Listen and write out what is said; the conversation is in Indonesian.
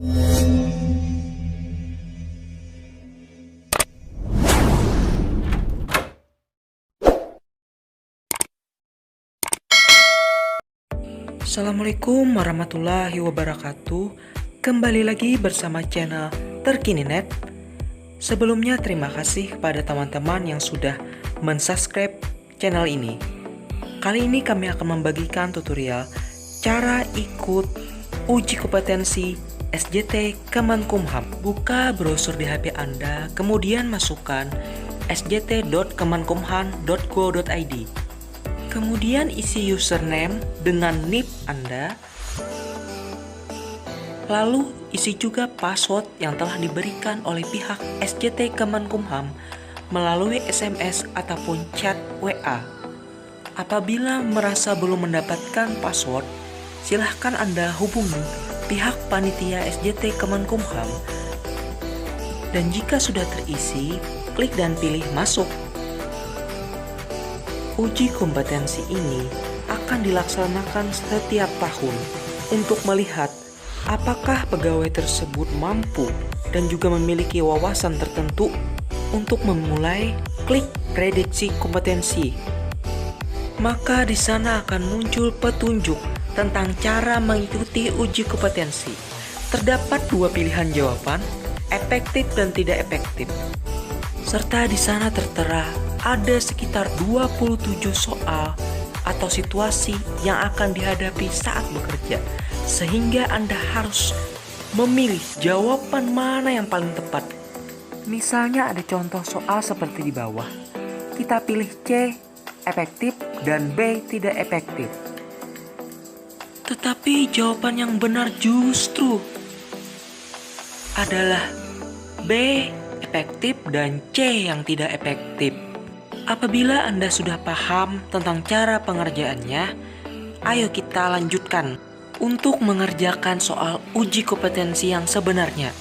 Assalamualaikum warahmatullahi wabarakatuh. Kembali lagi bersama channel Terkininet. Sebelumnya terima kasih kepada teman-teman yang sudah mensubscribe channel ini. Kali ini kami akan membagikan tutorial cara ikut uji kompetensi Sjt Kemenkumham. Buka browser di HP Anda, kemudian masukkan sjt.kemenkumham.go.id. Kemudian isi username dengan NIP Anda. Lalu isi juga password yang telah diberikan oleh pihak Sjt Kemenkumham melalui SMS ataupun chat WA. Apabila merasa belum mendapatkan password, silahkan Anda hubungi pihak panitia Sjt Kemenkumham. Dan jika sudah terisi, klik dan pilih masuk. Uji kompetensi ini akan dilaksanakan setiap tahun untuk melihat apakah pegawai tersebut mampu dan juga memiliki wawasan tertentu untuk memulai klik prediksi kompetensi. Maka di sana akan muncul petunjuk tentang cara mengikuti uji kompetensi. Terdapat dua pilihan jawaban, efektif dan tidak efektif. Serta di sana tertera ada sekitar 27 soal atau situasi yang akan dihadapi saat bekerja, sehingga Anda harus memilih jawaban mana yang paling tepat. Misalnya ada contoh soal seperti di bawah. Kita pilih C, efektif, dan B, tidak efektif. Tetapi jawaban yang benar justru adalah B, efektif, dan C yang tidak efektif. Apabila Anda sudah paham tentang cara pengerjaannya, ayo kita lanjutkan untuk mengerjakan soal uji kompetensi yang sebenarnya.